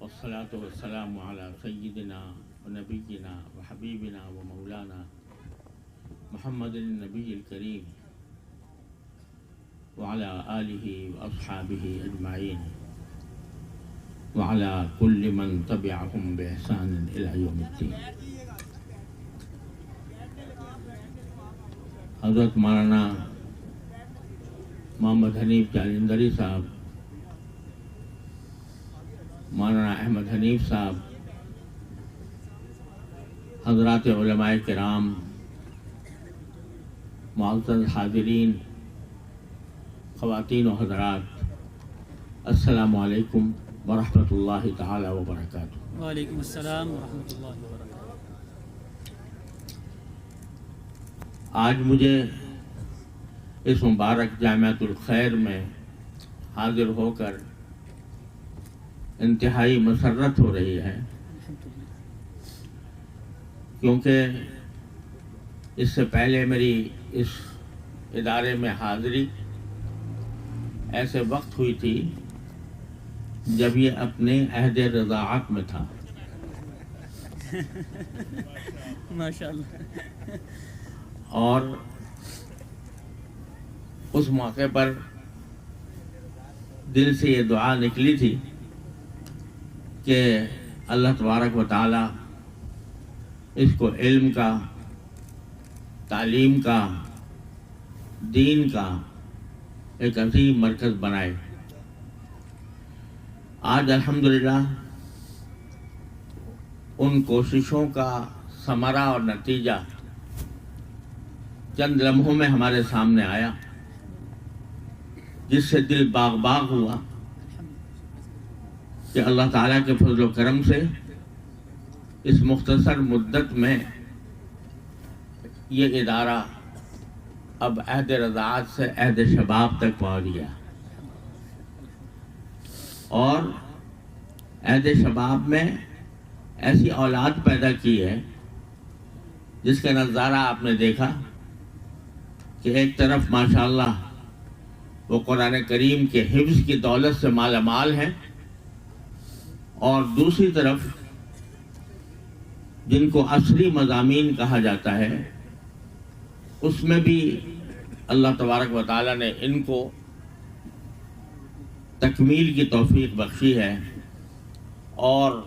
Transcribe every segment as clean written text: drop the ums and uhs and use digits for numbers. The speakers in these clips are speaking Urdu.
والصلاة والسلام على سيدنا ونبينا وحبيبنا ومولانا محمد النبي الكريم وعلى آله وأصحابه أجمعين وعلى كل من تبعهم بإحسان إلى يوم الدين. حضرت مولانا محمد حنیف جالندری صاحب، مولانا احمد حنیف صاحب، حضرات علماء کرام، معزز حاضرین، خواتین و حضرات، السلام علیکم ورحمۃ اللہ تعالی وبرکاتہ. وعلیکم السلام ورحمۃ اللہ وبرکاتہ. آج مجھے اس مبارک جامعۃ الخیر میں حاضر ہو کر انتہائی مسرت ہو رہی ہے، کیونکہ اس سے پہلے میری اس ادارے میں حاضری ایسے وقت ہوئی تھی جب یہ اپنے عہد رضاعت میں تھا. ماشاءاللہ. اور اس موقع پر دل سے یہ دعا نکلی تھی کہ اللہ تبارک و تعالی اس کو علم کا، تعلیم کا، دین کا ایک عظیم مرکز بنائے. آج الحمدللہ ان کوششوں کا ثمرہ اور نتیجہ چند لمحوں میں ہمارے سامنے آیا، جس سے دل باغ باغ ہوا کہ اللہ تعالیٰ کے فضل و کرم سے اس مختصر مدت میں یہ ادارہ اب عہد رضاعت سے عہد شباب تک پہنچ گیا، اور عہد شباب میں ایسی اولاد پیدا کی ہے جس کا نظارہ آپ نے دیکھا کہ ایک طرف ماشاءاللہ وہ قرآن کریم کے حفظ کی دولت سے مالا مال ہیں، اور دوسری طرف جن کو عصری مضامین کہا جاتا ہے اس میں بھی اللہ تبارک و تعالیٰ نے ان کو تکمیل کی توفیق بخشی ہے. اور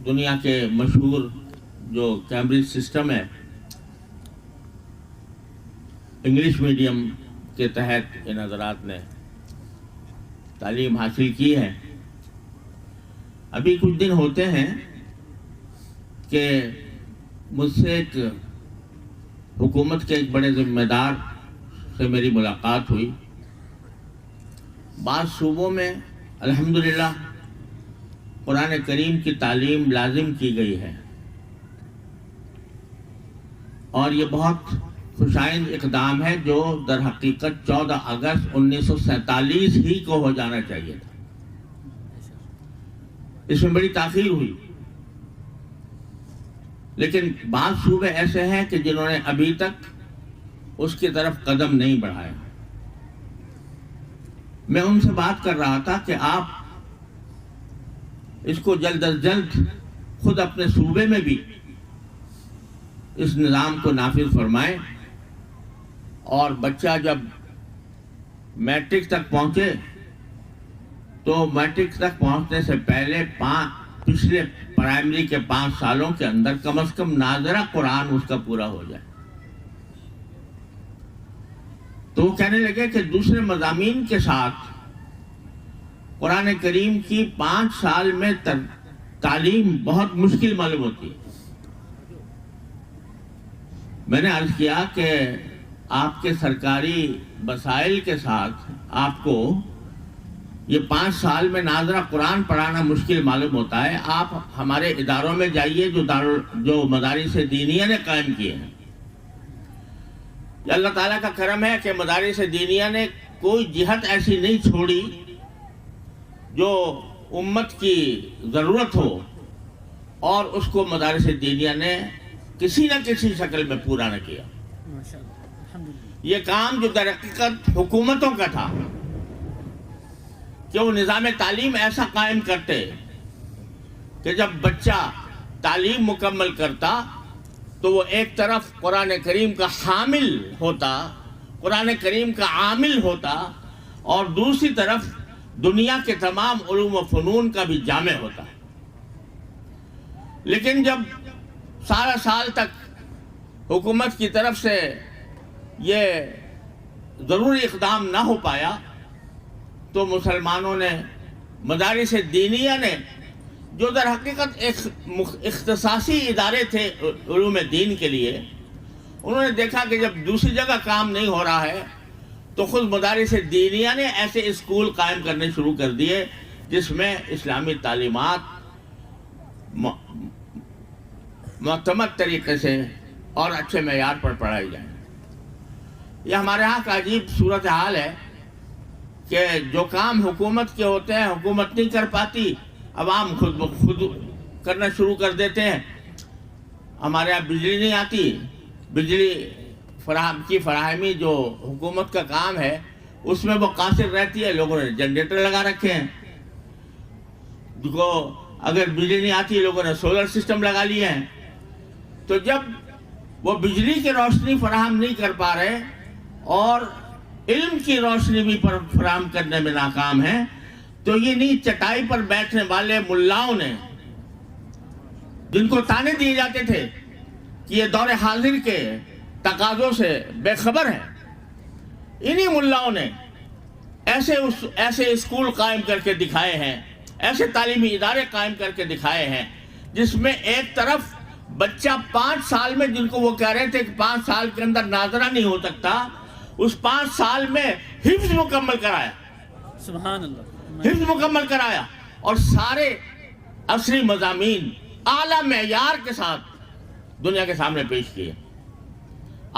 دنیا کے مشہور جو کیمبرج سسٹم ہے، انگلش میڈیم کے تحت ان حضرات نے تعلیم حاصل کی ہے. ابھی کچھ دن ہوتے ہیں کہ مجھ سے ایک حکومت کے ایک بڑے ذمہ دار سے میری ملاقات ہوئی. بعض صوبوں میں الحمدللہ قرآن کریم کی تعلیم لازم کی گئی ہے، اور یہ بہت خوشائند اقدام ہے جو در حقیقت 14 اگست 1947 ہی کو ہو جانا چاہیے تھا. اس میں بڑی تاخیر ہوئی، لیکن بعض صوبے ایسے ہیں کہ جنہوں نے ابھی تک اس کی طرف قدم نہیں بڑھایا. میں ان سے بات کر رہا تھا کہ آپ اس کو جلد از جلد خود اپنے صوبے میں بھی اس نظام کو نافذ فرمائیں، اور بچہ جب میٹرک تک پہنچے تو میٹرک تک پہنچنے سے پہلے پچھلے پرائمری کے 5 سالوں کے اندر کم از کم ناظرہ قرآن اس کا پورا ہو جائے. تو وہ کہنے لگے کہ دوسرے مضامین کے ساتھ قرآن کریم کی 5 سال میں تعلیم بہت مشکل معلوم ہوتی ہے. میں نے عرض کیا کہ آپ کے سرکاری وسائل کے ساتھ آپ کو یہ 5 سال میں ناظرہ قرآن پڑھانا مشکل معلوم ہوتا ہے. آپ ہمارے اداروں میں جائیے جو مدارس دینیہ نے قائم کیے ہیں. اللہ تعالیٰ کا کرم ہے کہ مدارس دینیہ نے کوئی جہت ایسی نہیں چھوڑی جو امت کی ضرورت ہو، اور اس کو مدارس دینیہ نے کسی نہ کسی شکل میں پورا نہ کیا. یہ کام جو در حقیقت حکومتوں کا تھا، کہ وہ نظام تعلیم ایسا قائم کرتے کہ جب بچہ تعلیم مکمل کرتا تو وہ ایک طرف قرآن کریم کا حامل ہوتا، قرآن کریم کا عامل ہوتا، اور دوسری طرف دنیا کے تمام علوم و فنون کا بھی جامع ہوتا۔ لیکن جب سارا سال تک حکومت کی طرف سے یہ ضروری اقدام نہ ہو پایا تو مسلمانوں نے، مدارس دینیہ نے، جو در حقیقت ایک اختصاصی ادارے تھے علوم دین کے لیے، انہوں نے دیکھا کہ جب دوسری جگہ کام نہیں ہو رہا ہے تو خود مدارس دینیہ نے ایسے اسکول قائم کرنے شروع کر دیے جس میں اسلامی تعلیمات معتمد طریقے سے اور اچھے معیار پر پڑھائی جائیں۔ یہ ہمارے ہاں کا عجیب صورتحال ہے کہ جو کام حکومت کے ہوتے ہیں حکومت نہیں کر پاتی، عوام خود بخود کرنا شروع کر دیتے ہیں۔ ہمارے یہاں بجلی نہیں آتی، بجلی فراہمی جو حکومت کا کام ہے اس میں وہ قاصر رہتی ہے، لوگوں نے جنریٹر لگا رکھے ہیں، اگر بجلی نہیں آتی لوگوں نے سولر سسٹم لگا لیے ہیں۔ تو جب وہ بجلی کی روشنی فراہم نہیں کر پا رہے اور علم کی روشنی بھی فراہم کرنے میں ناکام ہیں، تو یہ نہیں چٹائی پر بیٹھنے والے ملاؤں نے، جن کو تانے دیے جاتے تھے کہ یہ دور حاضر کے تقاضوں سے بے خبر ہیں، انہی ملاؤں نے ایسے اسکول قائم کر کے دکھائے ہیں، ایسے تعلیمی ادارے قائم کر کے دکھائے ہیں جس میں ایک طرف بچہ 5 سال میں، جن کو وہ کہہ رہے تھے کہ 5 سال کے اندر ناظرہ نہیں ہو سکتا، اس 5 سال میں حفظ مکمل کرایا، سبحان اللہ، حفظ مکمل کرایا، اور سارے عصری مضامین اعلیٰ معیار کے ساتھ دنیا کے سامنے پیش کیے۔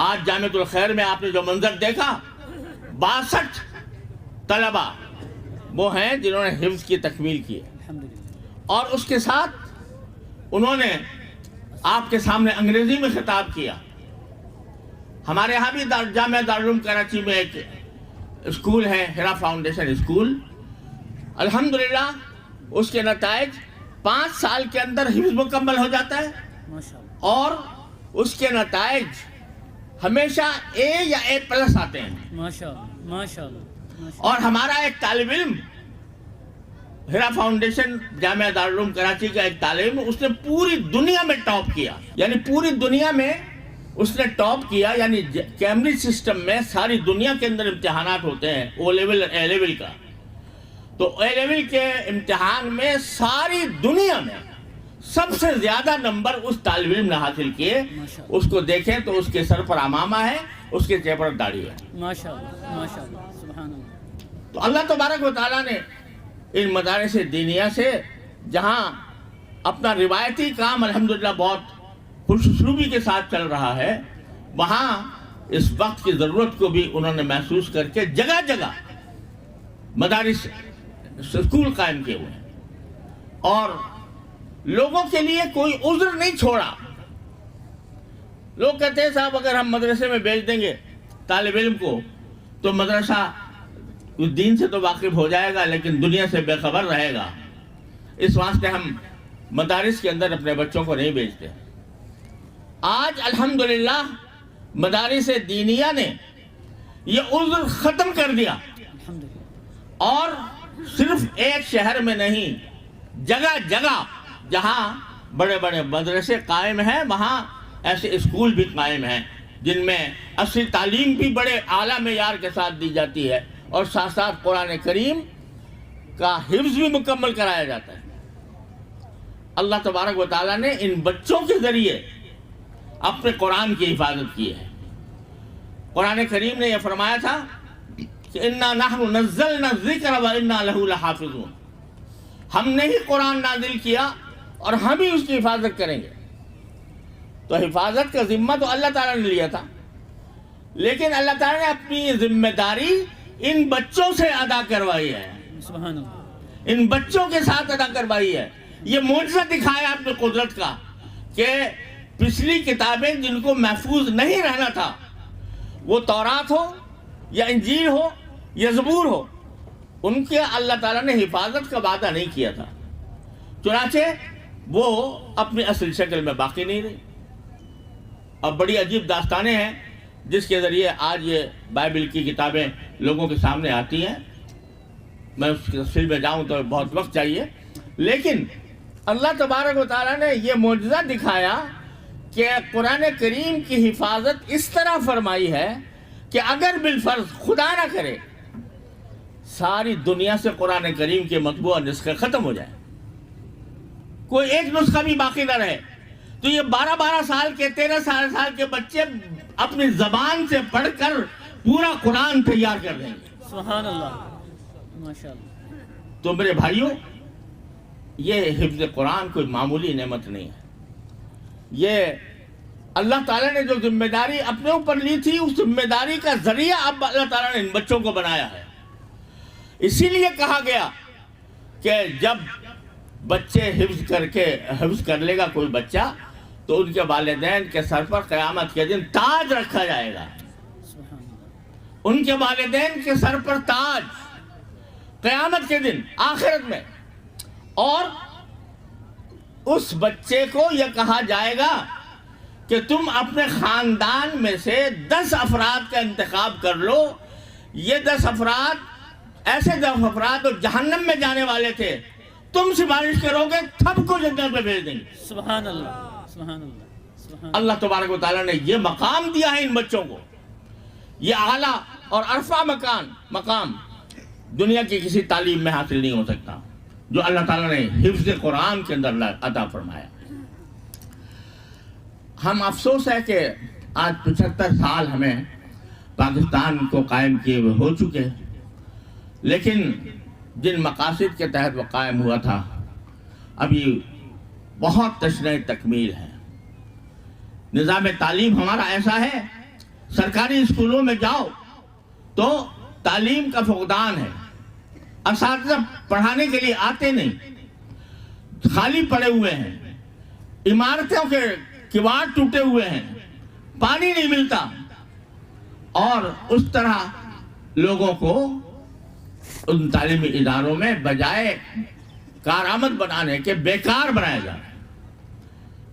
آج جامعۃ الخیر میں آپ نے جو منظر دیکھا، 62 طلبہ وہ ہیں جنہوں نے حفظ کی تکمیل کی ہے، الحمدللہ، اور اس کے ساتھ انہوں نے آپ کے سامنے انگریزی میں خطاب کیا۔ ہمارے یہاں بھی جامعہ دارالعلوم کراچی میں ایک اسکول ہے، ہیرا فاؤنڈیشن اسکول، الحمدللہ اس کے نتائج 5 سال کے اندر حفظ مکمل ہو جاتا ہے، ماشاءاللہ، اور اس کے نتائج ہمیشہ اے یا اے پلس آتے ہیں۔ ماشاءاللہ، ماشاءاللہ، اور ہمارا ایک طالب علم، ہیرا فاؤنڈیشن جامعہ دارالعلوم کراچی کا ایک طالب علم، اس نے پوری دنیا میں ٹاپ کیا، یعنی پوری دنیا میں اس نے ٹاپ کیا، یعنی کیمبرج سسٹم میں ساری دنیا کے اندر امتحانات ہوتے ہیں او لیول اے لیول کا، تو اے لیول کے امتحان میں ساری دنیا میں سب سے زیادہ نمبر اس طالب علم نے حاصل کیے۔ اس کو دیکھیں تو اس کے سر پر عمامہ ہے، اس کے چہرے پر داڑھی ہے، ماشاءاللہ، ماشاءاللہ، سبحان اللہ۔ تو اللہ تبارک و تعالیٰ نے ان مدارس دینیہ سے، جہاں اپنا روایتی کام الحمدللہ بہت خوش اسلوبی کے ساتھ چل رہا ہے، وہاں اس وقت کی ضرورت کو بھی انہوں نے محسوس کر کے جگہ جگہ مدارس اسکول قائم کیے ہوئے ہیں، اور لوگوں کے لیے کوئی عذر نہیں چھوڑا۔ لوگ کہتے ہیں صاحب اگر ہم مدرسے میں بھیج دیں گے طالب علم کو تو مدرسہ دین سے تو واقف ہو جائے گا لیکن دنیا سے بے خبر رہے گا، اس واسطے ہم مدارس کے اندر اپنے بچوں کو نہیں بھیجتے۔ آج الحمدللہ مدارس دینیہ نے یہ عذر ختم کر دیا، الحمدللہ، اور صرف ایک شہر میں نہیں، جگہ جگہ جہاں بڑے بڑے مدرسے قائم ہیں وہاں ایسے اسکول بھی قائم ہیں جن میں اصلی تعلیم بھی بڑے اعلیٰ معیار کے ساتھ دی جاتی ہے، اور ساتھ ساتھ قرآن کریم کا حفظ بھی مکمل کرایا جاتا ہے۔ اللہ تبارک و تعالیٰ نے ان بچوں کے ذریعے اپنے قرآن کی حفاظت کی ہے۔ قرآن کریم نے یہ فرمایا تھا کہ اِنَّا نَحْنُ نَزَّلْنَا الذِّكْرَ وَإِنَّا لَهُ لَحَافِظُونَ، ہم نے ہی قرآن نازل کیا اور ہم ہی اس کی حفاظت کریں گے۔ تو حفاظت کا ذمہ تو اللہ تعالیٰ نے لیا تھا، لیکن اللہ تعالیٰ نے اپنی ذمہ داری ان بچوں سے ادا کروائی ہے، سبحان اللہ، ان بچوں کے ساتھ ادا کروائی ہے۔ یہ معجزہ دکھایا اپنے قدرت کا کہ پچھلی کتابیں جن کو محفوظ نہیں رہنا تھا، وہ تورات ہو یا انجیل ہو یا زبور ہو، ان کے اللہ تعالیٰ نے حفاظت کا وعدہ نہیں کیا تھا، چنانچہ وہ اپنی اصل شکل میں باقی نہیں رہی۔ اب بڑی عجیب داستانیں ہیں جس کے ذریعے آج یہ بائبل کی کتابیں لوگوں کے سامنے آتی ہیں۔ میں اس کی تفصیل میں جاؤں تو بہت وقت چاہیے، لیکن اللہ تبارک و تعالیٰ نے یہ معجزہ دکھایا کہ قرآن کریم کی حفاظت اس طرح فرمائی ہے کہ اگر بالفرض خدا نہ کرے ساری دنیا سے قرآن کریم کے مطبوع نسخے ختم ہو جائیں، کوئی ایک نسخہ بھی باقی نہ رہے، تو یہ 12 سال کے 13 سال کے بچے اپنی زبان سے پڑھ کر پورا قرآن تیار کر دیں گے۔ سبحان اللہ، ماشاءاللہ۔ تو میرے بھائیوں، یہ حفظ قرآن کوئی معمولی نعمت نہیں ہے۔ یہ اللہ تعالیٰ نے جو ذمہ داری اپنے اوپر لی تھی، اس ذمہ داری کا ذریعہ اب اللہ تعالیٰ نے ان بچوں کو بنایا ہے۔ اسی لیے کہا گیا کہ جب بچے حفظ کر لے گا کوئی بچہ، تو ان کے والدین کے سر پر قیامت کے دن تاج رکھا جائے گا۔ سبحان اللہ۔ ان کے والدین کے سر پر تاج قیامت کے دن آخرت میں، اور اس بچے کو یہ کہا جائے گا کہ تم اپنے خاندان میں سے 10 افراد کا انتخاب کر لو۔ یہ 10 افراد ایسے 10 افراد جو جہنم میں جانے والے تھے، تم سفارش کرو گے، سب کو جنت میں بھیج دیں گے۔ سبحان اللہ، سبحان اللہ، سبحان اللہ تبارک و تعالیٰ نے یہ مقام دیا ہے ان بچوں کو، یہ اعلیٰ اور عرفہ مقام دنیا کی کسی تعلیم میں حاصل نہیں ہو سکتا جو اللہ تعالیٰ نے حفظ قرآن کے اندر عطا فرمایا۔ ہم افسوس ہے کہ آج 75 سال ہمیں پاکستان کو قائم کیے ہوئے ہو چکے، لیکن جن مقاصد کے تحت وہ قائم ہوا تھا ابھی بہت تشنہ تکمیل ہے۔ نظام تعلیم ہمارا ایسا ہے، سرکاری اسکولوں میں جاؤ تو تعلیم کا فقدان ہے، اساتذہ پڑھانے کے لیے آتے نہیں، خالی پڑے ہوئے ہیں، عمارتوں کے کواڑ ٹوٹے ہوئے ہیں، پانی نہیں ملتا، اور اس طرح لوگوں کو ان تعلیمی اداروں میں بجائے کارآمد بنانے کے بیکار بنایا جا رہا ہے۔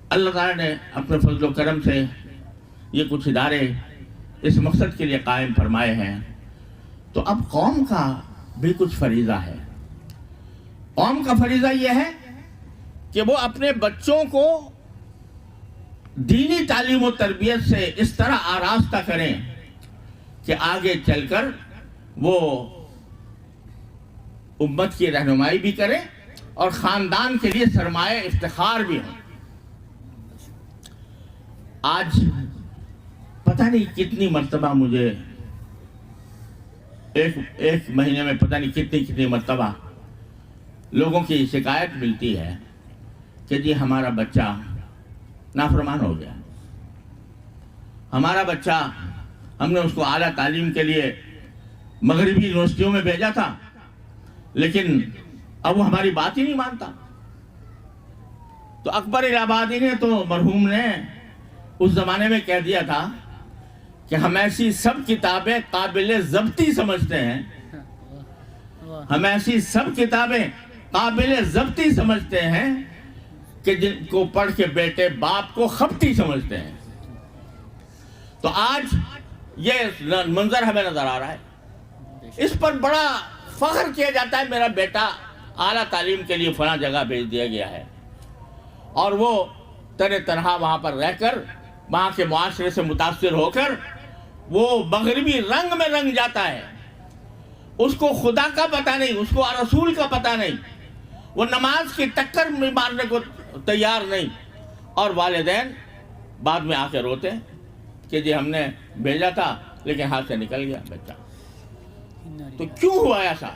اللہ تعالیٰ نے اپنے فضل و کرم سے یہ کچھ ادارے اس مقصد کے لیے قائم فرمائے ہیں، تو اب قوم کا بھی کچھ فریضہ ہے۔ قوم کا فریضہ یہ ہے کہ وہ اپنے بچوں کو دینی تعلیم و تربیت سے اس طرح آراستہ کریں کہ آگے چل کر وہ امت کی رہنمائی بھی کریں اور خاندان کے لیے سرمایہ افتخار بھی ہوں۔ آج پتہ نہیں کتنی مرتبہ مجھے ایک مہینے میں پتہ نہیں کتنی مرتبہ لوگوں کی شکایت ملتی ہے کہ جی ہمارا بچہ نافرمان ہو گیا، ہمارا بچہ ہم نے اس کو اعلیٰ تعلیم کے لیے مغربی یونیورسٹیوں میں بھیجا تھا، لیکن اب وہ ہماری بات ہی نہیں مانتا۔ تو اکبر الہ آبادی نے تو مرحوم نے اس زمانے میں کہہ دیا تھا کہ ہم ایسی سب کتابیں قابل ضبطی سمجھتے ہیں، ہم ایسی سب کتابیں قابل ضبطی سمجھتے ہیں کہ جن کو پڑھ کے بیٹے باپ کو خپتی سمجھتے ہیں۔ تو آج یہ منظر ہمیں نظر آ رہا ہے، اس پر بڑا فخر کیا جاتا ہے میرا بیٹا اعلیٰ تعلیم کے لیے فلاں جگہ بھیج دیا گیا ہے، اور وہ تنہا وہاں پر رہ کر وہاں کے معاشرے سے متاثر ہو کر وہ مغربی رنگ میں رنگ جاتا ہے۔ اس کو خدا کا پتہ نہیں، اس کو رسول کا پتہ نہیں، وہ نماز کی ٹکر میں مارنے کو تیار نہیں، اور والدین بعد میں آ کے روتے ہیں کہ جی ہم نے بھیجا تھا لیکن ہاتھ سے نکل گیا بچہ۔ تو کیوں ہوا ایسا؟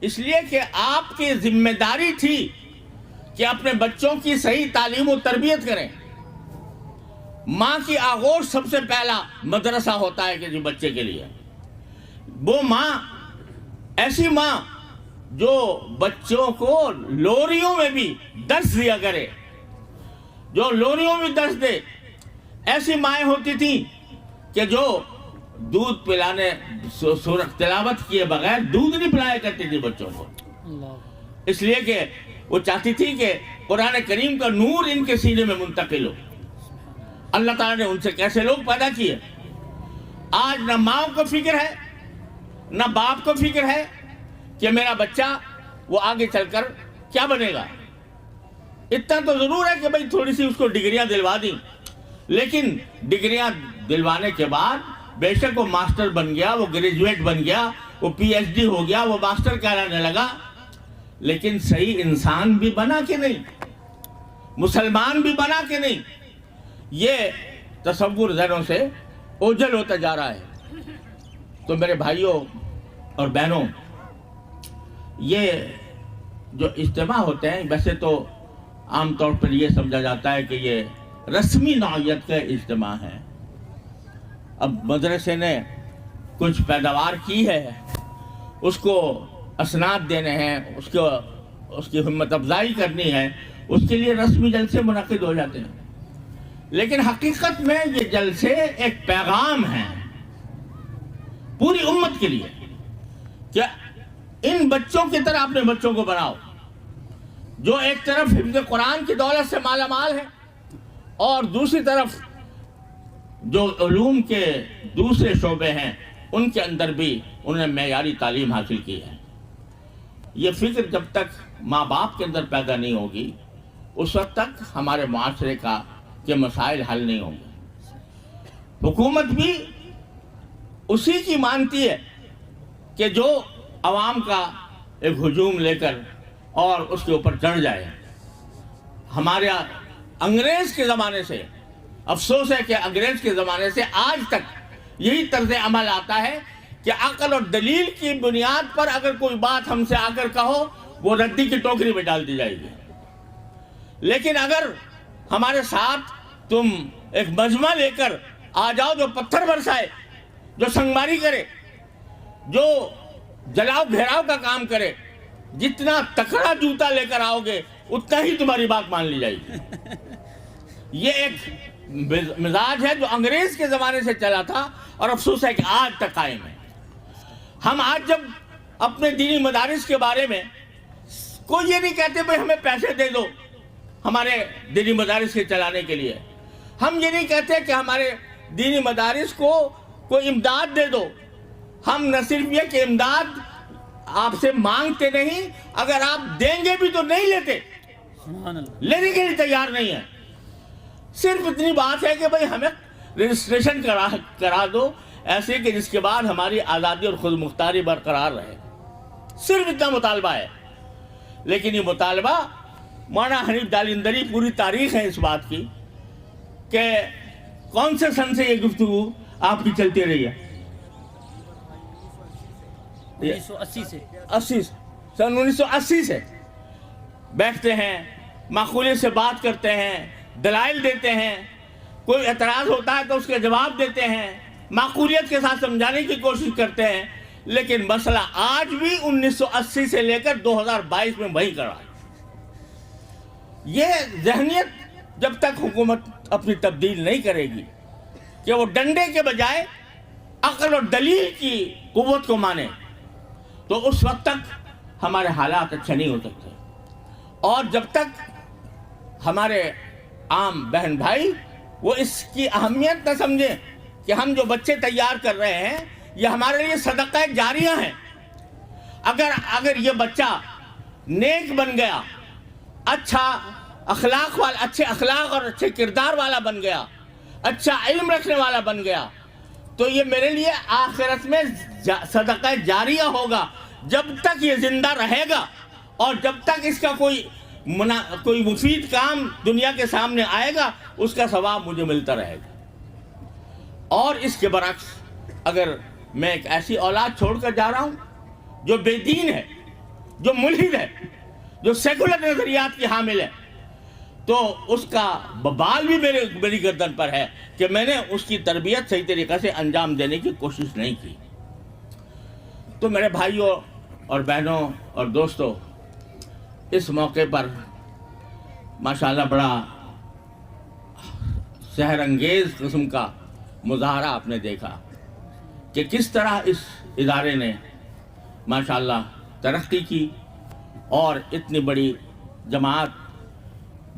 اس لیے کہ آپ کی ذمہ داری تھی کہ اپنے بچوں کی صحیح تعلیم و تربیت کریں۔ ماں کی آغوش سب سے پہلا مدرسہ ہوتا ہے کہ جی بچے کے لیے، وہ ماں، ایسی ماں جو بچوں کو لوریوں میں بھی درس دیا کرے، جو لوریوں میں درس دے۔ ایسی مائیں ہوتی تھیں کہ جو دودھ پلانے سورۃ تلاوت کیے بغیر دودھ نہیں پلایا کرتی تھی بچوں کو، اللہ اس لیے کہ وہ چاہتی تھی کہ قرآن کریم کا نور ان کے سینے میں منتقل ہو۔ اللہ تعالیٰ نے ان سے کیسے لوگ پیدا کیے۔ آج نہ ماں کو فکر ہے نہ باپ کو فکر ہے کہ میرا بچہ وہ آگے چل کر کیا بنے گا۔ اتنا تو ضرور ہے کہ بھئی تھوڑی سی اس کو ڈگریاں دلوا دیں، لیکن ڈگریاں دلوانے کے بعد بے شک وہ ماسٹر بن گیا، وہ گریجویٹ بن گیا، وہ پی ایچ ڈی ہو گیا، وہ ماسٹر کہلانے لگا، لیکن صحیح انسان بھی بنا کہ نہیں، مسلمان بھی بنا کہ نہیں، یہ تصور ذہنوں سے اوجھل ہوتا جا رہا ہے۔ تو میرے بھائیوں اور بہنوں، یہ جو اجتماع ہوتے ہیں ویسے تو عام طور پر یہ سمجھا جاتا ہے کہ یہ رسمی نوعیت کا اجتماع ہے۔ اب مدرسے نے کچھ پیداوار کی ہے، اس کو اسناد دینے ہیں، اس کی ہمت افزائی کرنی ہے، اس کے لیے رسمی جلسے منعقد ہو جاتے ہیں، لیکن حقیقت میں یہ جلسے ایک پیغام ہیں پوری امت کے لیے کہ ان بچوں کی طرح اپنے بچوں کو بناؤ، جو ایک طرف حفظ قرآن کی دولت سے مالا مال ہے اور دوسری طرف جو علوم کے دوسرے شعبے ہیں ان کے اندر بھی انہوں نے معیاری تعلیم حاصل کی ہے۔ یہ فکر جب تک ماں باپ کے اندر پیدا نہیں ہوگی اس وقت تک ہمارے معاشرے کے مسائل حل نہیں ہوں گے۔ حکومت بھی اسی کی مانتی ہے کہ جو عوام کا ایک ہجوم لے کر اور اس کے اوپر چڑھ جائے۔ ہمارے انگریز کے زمانے سے، افسوس ہے کہ انگریز کے زمانے سے آج تک یہی طرز عمل آتا ہے کہ عقل اور دلیل کی بنیاد پر اگر کوئی بات ہم سے آ کر کہو وہ ردی کی ٹوکری میں ڈال دی جائے گی، لیکن اگر ہمارے ساتھ تم ایک مجمع لے کر آ جاؤ جو پتھر برسائے، جو سنگماری کرے، جو جلاؤ گھیراؤ کا کام کرے، جتنا تکڑا جوتا لے کر آؤ گے اتنا ہی تمہاری بات مان لی جائے گی۔ یہ ایک مزاج ہے جو انگریز کے زمانے سے چلا تھا اور افسوس ہے کہ آج تک قائم ہے۔ ہم آج جب اپنے دینی مدارس کے بارے میں کوئی یہ نہیں کہتے بھئی ہمیں پیسے دے دو ہمارے دینی مدارس کے چلانے کے لیے، ہم یہ نہیں کہتے کہ ہمارے دینی مدارس کو کوئی امداد دے دو، ہم نہ صرف یہ کہ امداد آپ سے مانگتے نہیں، اگر آپ دیں گے بھی تو نہیں لیتے، سبحان اللہ، لینے کے لیے تیار نہیں ہے۔ صرف اتنی بات ہے کہ بھئی ہمیں رجسٹریشن کرا دو ایسے کہ جس کے بعد ہماری آزادی اور خود مختاری برقرار رہے، صرف اتنا مطالبہ ہے۔ لیکن یہ مطالبہ مولانا حنیف جالندری پوری تاریخ ہے اس بات کی کہ کون سے سن سے یہ گفتگو آپ کی چلتی رہی ہے؟ 1980 سے، سن 1980 سے بیٹھتے ہیں، معقولیت سے بات کرتے ہیں، دلائل دیتے ہیں، کوئی اعتراض ہوتا ہے تو اس کے جواب دیتے ہیں، معقولیت کے ساتھ سمجھانے کی کوشش کرتے ہیں، لیکن مسئلہ آج بھی 1980 سے لے کر 2022 میں وہی کڑا ہے۔ یہ ذہنیت جب تک حکومت اپنی تبدیل نہیں کرے گی کہ وہ ڈنڈے کے بجائے عقل اور دلیل کی قوت کو مانے تو اس وقت تک ہمارے حالات اچھے نہیں ہو سکتے۔ اور جب تک ہمارے عام بہن بھائی وہ اس کی اہمیت نہ سمجھیں کہ ہم جو بچے تیار کر رہے ہیں یہ ہمارے لیے صدقہ جاریہ ہیں، اگر یہ بچہ نیک بن گیا، اچھے اخلاق اور اچھے کردار والا بن گیا، اچھا علم رکھنے والا بن گیا، تو یہ میرے لیے آخرت میں صدقہ جاریہ ہوگا جب تک یہ زندہ رہے گا، اور جب تک اس کا کوئی مفید کام دنیا کے سامنے آئے گا اس کا ثواب مجھے ملتا رہے گا۔ اور اس کے برعکس اگر میں ایک ایسی اولاد چھوڑ کر جا رہا ہوں جو بے دین ہے، جو ملحد ہے، جو سیکولر نظریات کی حامل ہے، تو اس کا ببال بھی میری گردن پر ہے کہ میں نے اس کی تربیت صحیح طریقے سے انجام دینے کی کوشش نہیں کی۔ تو میرے بھائیوں اور بہنوں اور دوستوں، اس موقع پر ماشاءاللہ بڑا سحر انگیز قسم کا مظاہرہ آپ نے دیکھا۔ کہ کس طرح اس ادارے نے ماشاءاللہ ترقی کی اور اتنی بڑی جماعت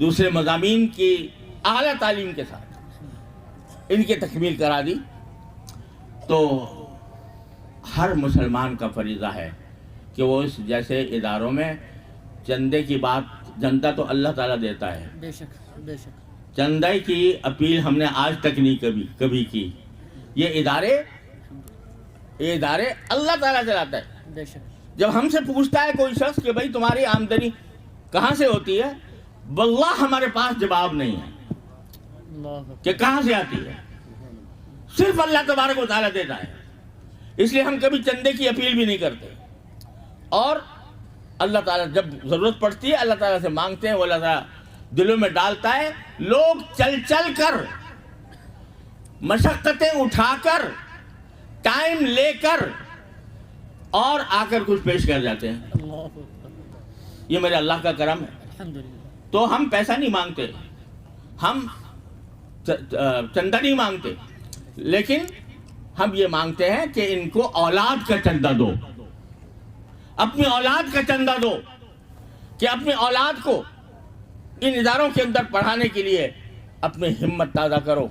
دوسرے مضامین کی اعلیٰ تعلیم کے ساتھ ان کی تکمیل کرا دی. تو ہر مسلمان کا فریضہ ہے کہ وہ اس جیسے اداروں میں چندے کی بات، چندہ تو اللہ تعالیٰ دیتا ہے، بے شک بے شک. چندے کی اپیل ہم نے آج تک نہیں کبھی کی. یہ ادارے اللہ تعالیٰ چلاتا ہے. بے شک. جب ہم سے پوچھتا ہے کوئی شخص کہ بھائی تمہاری آمدنی کہاں سے ہوتی ہے، واللہ ہمارے پاس جواب نہیں ہے اللہ کہ کہاں سے آتی ہے، صرف اللہ تبارک و تعالیٰ دیتا ہے. اس لیے ہم کبھی چندے کی اپیل بھی نہیں کرتے، اور اللہ تعالیٰ جب ضرورت پڑتی ہے اللہ تعالیٰ سے مانگتے ہیں، وہ اللہ تعالیٰ دلوں میں ڈالتا ہے. لوگ چل کر، مشقتیں اٹھا کر، ٹائم لے کر اور آ کر کچھ پیش کر جاتے ہیں. اللہ اکبر. یہ میرے اللہ کا کرم ہے. الحمدللہ. تو ہم پیسہ نہیں مانگتے، ہم چندہ نہیں مانگتے، لیکن ہم یہ مانگتے ہیں کہ ان کو اولاد کا چندہ دو، اپنی اولاد کا چندہ دو، کہ اپنی اولاد کو ان اداروں کے اندر پڑھانے کے لیے اپنی ہمت تازہ کرو.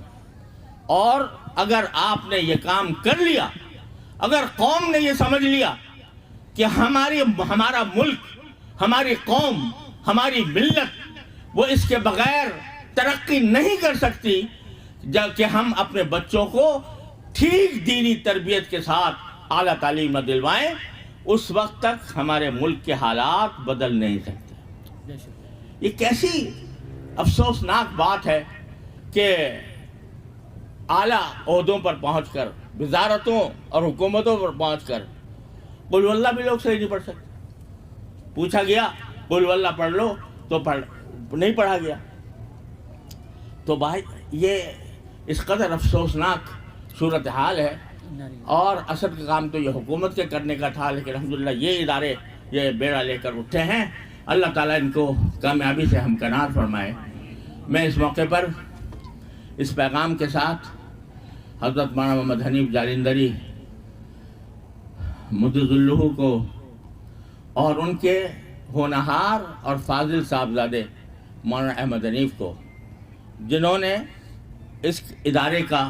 اور اگر آپ نے یہ کام کر لیا، اگر قوم نے یہ سمجھ لیا کہ ہمارا ملک، ہماری قوم، ہماری ملت وہ اس کے بغیر ترقی نہیں کر سکتی، جبکہ ہم اپنے بچوں کو ٹھیک دینی تربیت کے ساتھ اعلیٰ تعلیم نہ دلوائیں، اس وقت تک ہمارے ملک کے حالات بدل نہیں سکتے. بے شک. یہ کیسی افسوسناک بات ہے کہ اعلیٰ عہدوں پر پہنچ کر، وزارتوں اور حکومتوں پر پہنچ کر قل ہو اللہ بھی لوگ صحیح نہیں پڑھ سکتے. پوچھا گیا قل ہو اللہ پڑھ لو تو نہیں پڑھا گیا. تو بھائی یہ اس قدر افسوسناک صورتحال ہے، اور اصل کا کام تو یہ حکومت کے کرنے کا تھا، لیکن الحمدللہ یہ ادارے یہ بیڑا لے کر اٹھے ہیں. اللہ تعالیٰ ان کو کامیابی سے ہمکنار فرمائے. میں اس موقع پر اس پیغام کے ساتھ حضرت مولانا محمد حنیف جالندری مدد اللہ کو اور ان کے ہونہار اور فاضل صاحبزادے مولانا احمد حنیف کو، جنہوں نے اس ادارے کا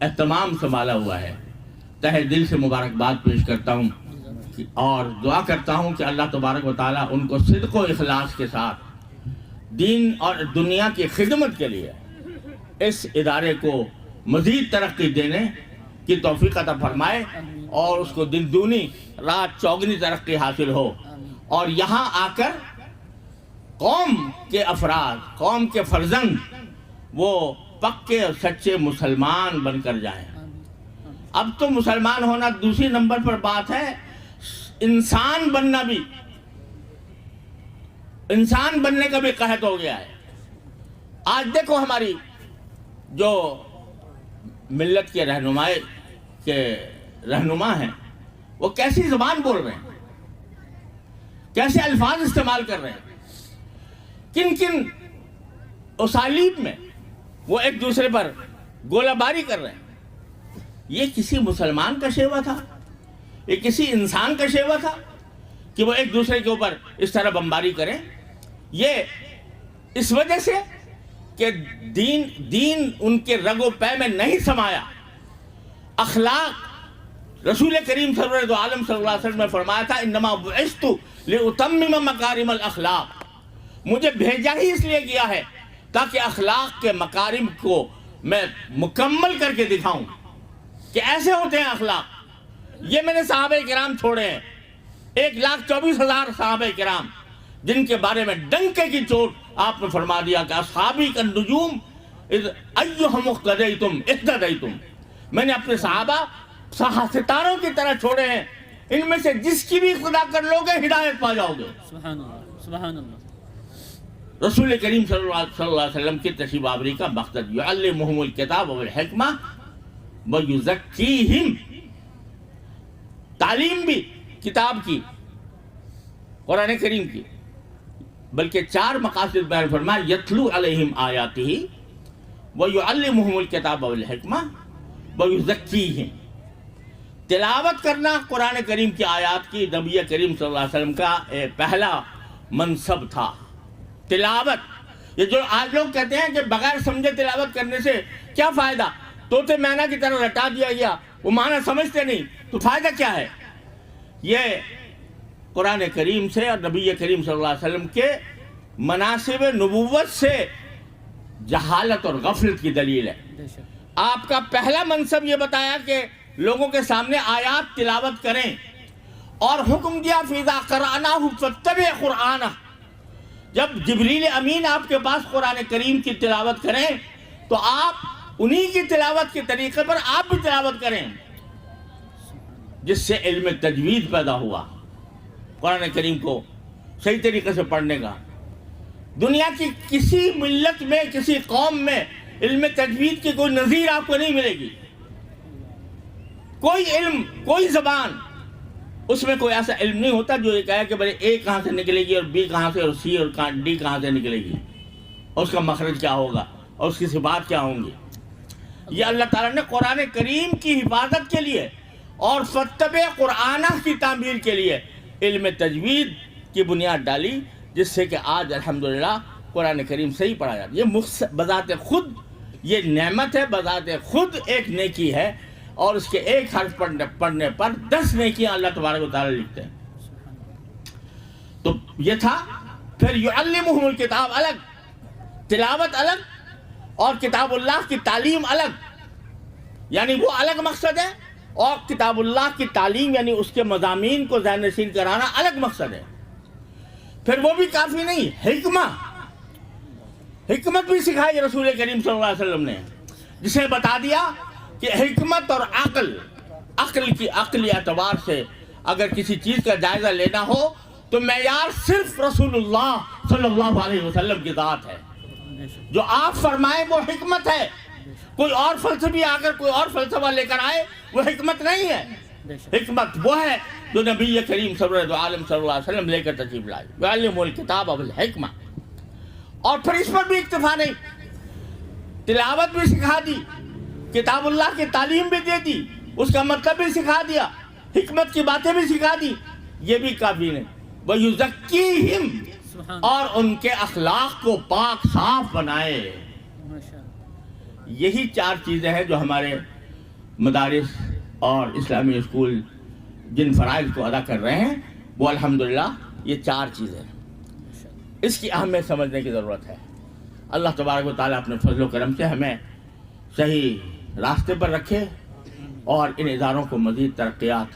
اہتمام سنبھالا ہوا ہے، تہہ دل سے مبارکباد پیش کرتا ہوں اور دعا کرتا ہوں کہ اللہ تبارک و تعالیٰ ان کو صدق و اخلاص کے ساتھ دین اور دنیا کی خدمت کے لیے اس ادارے کو مزید ترقی دینے کی توفیق عطا فرمائے، اور اس کو دن دونی رات چوگنی ترقی حاصل ہو، اور یہاں آ کر قوم کے افراد، قوم کے فرزند وہ پکے اور سچے مسلمان بن کر جائیں. اب تو مسلمان ہونا دوسری نمبر پر بات ہے، انسان بننا بھی، انسان بننے کا بھی قحط ہو گیا ہے. آج دیکھو ہماری جو ملت کے رہنما ہیں وہ کیسی زبان بول رہے ہیں، کیسے الفاظ استعمال کر رہے ہیں، کن کن اسالیب میں وہ ایک دوسرے پر گولہ باری کر رہے ہیں. یہ کسی مسلمان کا شیوا تھا؟ یہ کسی انسان کا شیوا تھا کہ وہ ایک دوسرے کے اوپر اس طرح بمباری کریں؟ یہ اس وجہ سے کہ دین ان کے رگ و پے میں نہیں سمایا. اخلاق، رسول کریم سرور عالم صلی اللہ علیہ وسلم نے فرمایا تھا انما بعثت لاتمم مکارم الاخلاق، مجھے بھیجا ہی اس لیے گیا ہے تاکہ اخلاق کے مکارم کو میں مکمل کر کے دکھاؤں کہ ایسے ہوتے ہیں اخلاق. یہ میں نے صحابہ کرام چھوڑے ہیں، 1,24,000 صحابہ کرام، جن کے بارے میں ڈنکے کی چوٹ آپ نے فرما دیا کہ اصحابی کا نجوم ایہم اقتدیتم اقتدیتم. میں نے اپنے صحابہ ستاروں کی طرح چھوڑے ہیں، ان میں سے جس کی بھی اقتدا کر لو گے ہدایت پا جاؤ گے. سبحان اللہ سبحان اللہ. رسول کریم صلی اللہ علیہ وسلم کی تشریف آوری کا مقصد یعلمہم الکتاب والحکمہ ویزکیہم، تعلیم بھی کتاب کی، قرآن کریم کی، بلکہ 4 مقاصد بیان فرمایا، یتلو علیہم آیاتہ ویعلمہم الکتاب والحکمہ ویزکیہم. تلاوت کرنا قرآن کریم کی آیات کی نبی کریم صلی اللہ علیہ وسلم کا پہلا منصب تھا. تلاوت. یہ جو آج لوگ کہتے ہیں کہ بغیر سمجھے تلاوت کرنے سے کیا فائدہ, طوطے مینا کی طرح رٹا دیا گیا, وہ معنی سمجھتے نہیں, تو فائدہ کیا ہے؟ یہ قرآن کریم سے اور نبی کریم صلی اللہ علیہ وسلم کے مناسب نبوت سے جہالت اور غفلت کی دلیل ہے. بے شک. آپ کا پہلا منصب یہ بتایا کہ لوگوں کے سامنے آیات تلاوت کریں, اور حکم دیا فِإِذَا قَرَأْنَاهُ فَاتَّبِعْ قُرْآنَهُ. جب جبریل امین آپ کے پاس قرآن کریم کی تلاوت کریں تو آپ انہی کی تلاوت کے طریقے پر آپ بھی تلاوت کریں, جس سے علم تجوید پیدا ہوا, قرآن کریم کو صحیح طریقے سے پڑھنے کا. دنیا کی کسی ملت میں, کسی قوم میں علم تجوید کی کوئی نظیر آپ کو نہیں ملے گی. کوئی علم, کوئی زبان, اس میں کوئی ایسا علم نہیں ہوتا جو یہ کہے کہ بھئی اے کہاں سے نکلے گی اور بی کہاں سے اور سی اور ڈی کہاں سے نکلے گی, اور اس کا مخرج کیا ہوگا اور اس کی صفات کیا ہوں گی. یہ اللہ تعالیٰ نے قرآن کریم کی حفاظت کے لیے اور فَاتَّبِعْ قُرْآنَهُ کی تعمیر کے لیے علم تجوید کی بنیاد ڈالی, جس سے کہ آج الحمدللہ قرآن کریم صحیح پڑھا جاتا ہے. یہ بذات خود یہ نعمت ہے, بذات خود ایک نیکی ہے, اور اس کے ایک حرف پڑھنے پر 10 نیکیاں اللہ تبارک و تعالیٰ لکھتے ہیں. تو یہ تھا. پھر یعلمہم الکتاب الگ, تلاوت الگ, اور کتاب اللہ کی تعلیم الگ, یعنی وہ الگ مقصد ہے, اور کتاب اللہ کی تعلیم یعنی اس کے مضامین کو ذہن نشین کرانا الگ مقصد ہے. پھر وہ بھی کافی نہیں, حکمت بھی سکھائی رسول کریم صلی اللہ علیہ وسلم نے, جسے بتا دیا کہ حکمت اور عقلی اعتبار سے اگر کسی چیز کا جائزہ لینا ہو تو معیار صرف رسول اللہ صلی اللہ علیہ وسلم کی ذات ہے. جو آپ فرمائیں وہ حکمت ہے. کوئی اور فلسفی آ کر کوئی اور فلسفہ لے کر آئے وہ حکمت نہیں ہے. حکمت وہ ہے جو نبی کریم صلی اللہ علیہ وسلم لے کر تشریف لائے. یعلمہ الکتاب والحکمہ. اور پھر اس پر بھی اکتفا نہیں, تلاوت بھی سکھا دی, کتاب اللہ کی تعلیم بھی دے دی, اس کا مطلب بھی سکھا دیا, حکمت کی باتیں بھی سکھا دی. یہ بھی کافی نہیں, وَيُزَكِّيهِمْ, اور ان کے اخلاق کو پاک صاف بنائے. یہی 4 چیزیں ہیں جو ہمارے مدارس اور اسلامی اسکول جن فرائض کو ادا کر رہے ہیں, وہ الحمدللہ یہ 4 چیزیں. اس کی اہمیت سمجھنے کی ضرورت ہے. اللہ تبارک و تعالیٰ اپنے فضل و کرم سے ہمیں صحیح راستے پر رکھے, اور ان اداروں کو مزید ترقیات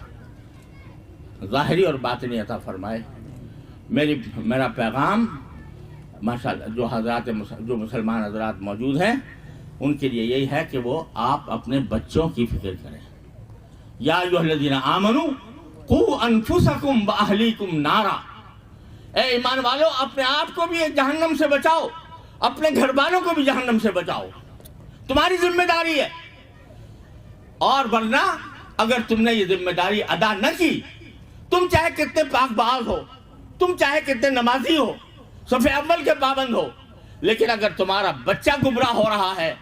ظاہری اور باطنی عطا فرمائے. میرا پیغام ماشاءاللہ جو مسلمان حضرات موجود ہیں ان کے لیے یہی ہے کہ وہ آپ اپنے بچوں کی فکر کریں. یا ایھا الذین آمنوا قوا انفسکم واہلیکم نارا, اے ایمان والو اپنے آپ کو بھی جہنم سے بچاؤ, اپنے گھر والوں کو بھی جہنم سے بچاؤ, تمہاری ذمہ داری ہے. اور ورنہ اگر تم نے یہ ذمہ داری ادا نہ کی, تم چاہے کتنے پاک باز ہو, تم چاہے کتنے نمازی ہو, صف اول کے پابند ہو, لیکن اگر تمہارا بچہ گمراہ ہو رہا ہے,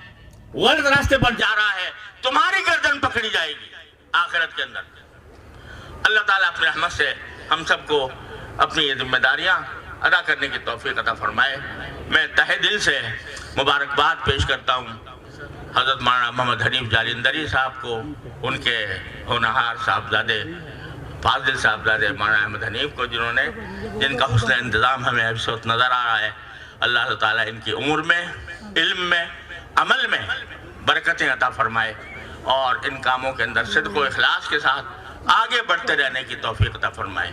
غلط راستے پر جا رہا ہے, تمہاری گردن پکڑی جائے گی آخرت کے اندر. اللہ تعالیٰ اپنے رحمت سے ہم سب کو اپنی یہ ذمہ داریاں ادا کرنے کی توفیق عطا فرمائے. میں تہہ دل سے مبارکباد پیش کرتا ہوں حضرت مولانا محمد حنیف جالندری صاحب کو, ان کے ہونہار صاحبزادے فاضل صاحبزادے مولانا احمد حنیف کو, جن کا حسن انتظام ہمیں اس وقت نظر آ رہا ہے. اللہ تعالیٰ ان کی عمر میں, علم میں, عمل میں برکتیں عطا فرمائے, اور ان کاموں کے اندر صدق و اخلاص کے ساتھ آگے بڑھتے رہنے کی توفیق عطا فرمائے.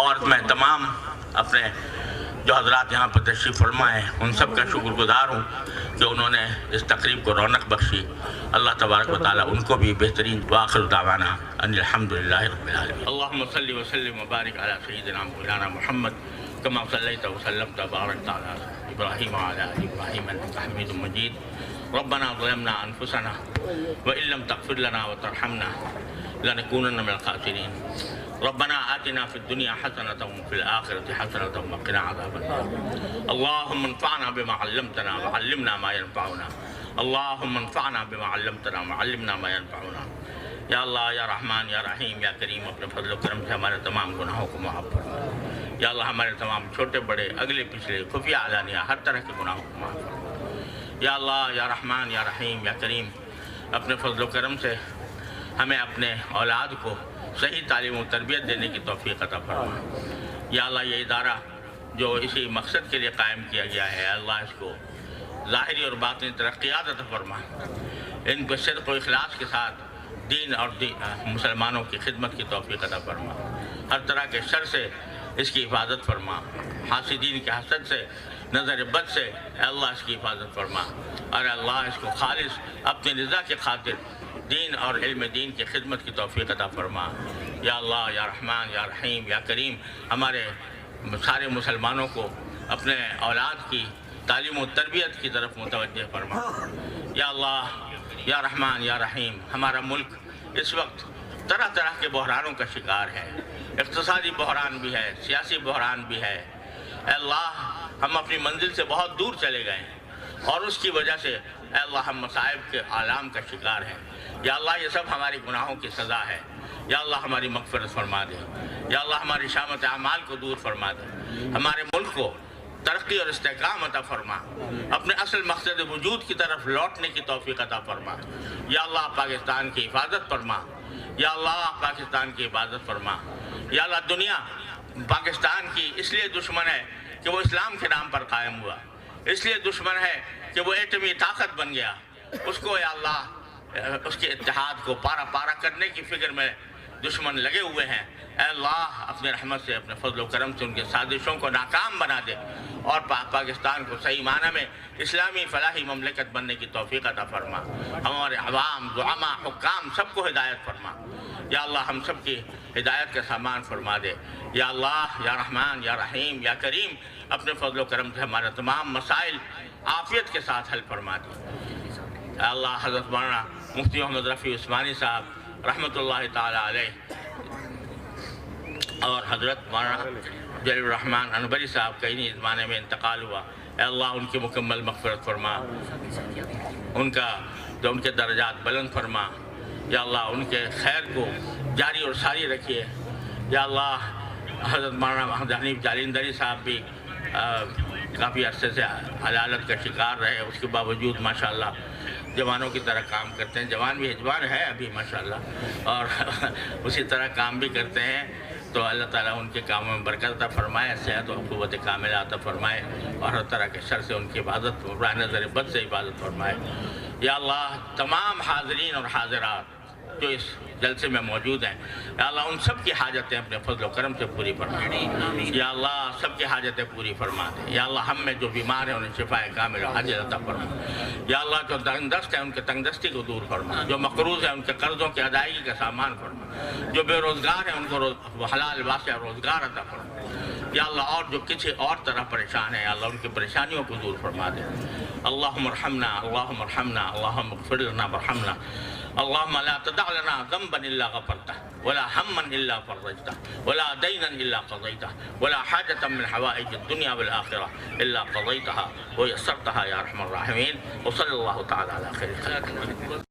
اور میں تمام اپنے جو حضرات یہاں پر تشریف فرمائے ان سب کا شکر گزار ہوں کہ انہوں نے اس تقریب کو رونق بخشی. اللہ تبارک و تعالیٰ ان کو بھی بہترین. وآخر دعوانا ان الحمدللہ رب العالمین. اللہم صلی وسلم وبارک علی سیدنا مولانا محمد کما صلیت وسلمت وبارکت علی ابراہیم وعلی آل ابراہیم انک حمید مجید. ربنا ظلمنا انفسنا وان لم تغفر لنا وترحمنا لنكونن من الخاسرین. ربنا آتنا في الدنيا حسنة وفي الآخرة حسنة وقنا عذاب النار. اللهم انفعنا بما علمتنا وعلمنا ما ينفعنا. اللهم انفعنا بما علمتنا وعلمنا ما ينفعنا. یا اللہ یا رحمان یا رحیم یا کریم اپنے فضل و کرم سے ہمارے تمام گناہوں کو معاف فرما۔ یا اللہ ہمارے تمام چھوٹے بڑے اگلے پچھلے خفیہ علانیہ ہر طرح کے گناہوں کو معاف فرما۔ یا اللہ یا رحمان یا رحیم یا کریم اپنے فضل و کرم سے ہمیں اپنے اولاد کو صحیح تعلیم و تربیت دینے کی توفیق عطا فرما۔ یا اللہ یہ ادارہ جو اسی مقصد کے لیے قائم کیا گیا ہے، اللہ اس کو ظاہری اور باطنی ترقیات عطا فرما۔ ان کو صدق و اخلاص کے ساتھ دین اور مسلمانوں کی خدمت کی توفیق عطا فرما۔ ہر طرح کے شر سے اس کی حفاظت فرما، حاسدین کے حسد سے، نظر بد سے اے اللہ اس کی حفاظت فرما، اور اللہ اس کو خالص اپنی رضا کے خاطر دین اور علم دین کی خدمت کی توفیق عطا فرما۔ یا اللہ یا رحمان یا رحیم یا کریم ہمارے سارے مسلمانوں کو اپنے اولاد کی تعلیم و تربیت کی طرف متوجہ فرما۔ یا اللہ یا رحمان یا رحیم ہمارا ملک اس وقت طرح طرح کے بحرانوں کا شکار ہے، اقتصادی بحران بھی ہے، سیاسی بحران بھی ہے۔ اے اللہ ہم اپنی منزل سے بہت دور چلے گئے ہیں اور اس کی وجہ سے اے اللہ ہم مصائب کے عالم کا شکار ہیں۔ یا اللہ یہ سب ہماری گناہوں کی سزا ہے۔ یا اللہ ہماری مغفرت فرما دے۔ یا اللہ ہماری شامت اعمال کو دور فرما دے، ہمارے ملک کو ترقی اور استحکام عطا فرما، اپنے اصل مقصد وجود کی طرف لوٹنے کی توفیق عطا فرما۔ یا اللہ پاکستان کی حفاظت فرما۔ یا اللہ پاکستان کی حفاظت فرما۔ یا اللہ دنیا پاکستان کی اس لیے دشمن ہے کہ وہ اسلام کے نام پر قائم ہوا، اس لیے دشمن ہے کہ وہ ایٹمی طاقت بن گیا، اس کو یا اللہ اس کے اتحاد کو پارا پارا کرنے کی فکر میں دشمن لگے ہوئے ہیں۔ اے اللہ اپنے رحمت سے اپنے فضل و کرم سے ان کے سازشوں کو ناکام بنا دے اور پاکستان کو صحیح معنی میں اسلامی فلاحی مملکت بننے کی توفیق عطا فرما۔ ہمارے عوام زعماء حکام سب کو ہدایت فرما۔ یا اللہ ہم سب کی ہدایت کا سامان فرما دے۔ یا اللہ یا رحمان یا رحیم یا کریم اپنے فضل و کرم سے ہمارے تمام مسائل عافیت کے ساتھ حل فرما دے۔ یا اللہ حضرت مولانا مفتی محمد رفیع عثمانی صاحب رحمۃ اللہ تعالی علیہ اور حضرت مولانا جلیل الرحمن انبری صاحب کا انہی زمانے میں انتقال ہوا، اے اللہ ان کی مکمل مغفرت فرما، ان کے درجات بلند فرما۔ یا اللہ ان کے خیر کو جاری اور ساری رکھیے۔ یا اللہ حضرت مولانا محمد حنیف جالندری صاحب بھی کافی عرصے سے عدالت کا شکار رہے، اس کے باوجود ماشاءاللہ جوانوں کی طرح کام کرتے ہیں، جوان بھی جوان ہے ابھی ماشاءاللہ، اور اسی طرح کام بھی کرتے ہیں۔ تو اللہ تعالیٰ ان کے کاموں میں برکت عطا فرمائے، صحت و قوت کاملہ عطا فرمائے، اور ہر طرح کے شر سے ان کی حفاظت، نظر بد سے حفاظت فرمائے۔ یا اللہ تمام حاضرین اور حاضرات جو اس جلسے میں موجود ہیں، یا اللہ ان سب کی حاجتیں اپنے فضل و کرم سے پوری فرما دے۔ یا اللہ سب کی حاجتیں پوری فرما دے۔ یا اللہ ہم میں جو بیمار ہیں انہیں شفا کامل و عاجل عطا فرما۔ یا اللہ جو تنگ دست ہیں ان کے تنگ دستی کو دور فرما، جو مقروض ہیں ان کے قرضوں کی ادائیگی کا سامان فرما، جو بے روزگار ہیں ان کو حلال واسع روزگار عطا فرما۔ یا اللہ اور جو کسی اور طرح پریشان ہیں، یا اللہ ان کی پریشانیوں کو دور فرما دے۔ اللہم ارحمنا اللہم ارحمنا اللہم اغفر لنا وارحمنا اللہم لا تدع لنا ذنبا الا غفرتہ ولا ہما الا فرجتہ ولا دینا الا قضیتہ ولا حاجة من حوائج الدنیا والآخرہ الا قضیتہا ویسرتہا یا ارحم الراحمین وصلی اللہ تعالی علی خیر خلق۔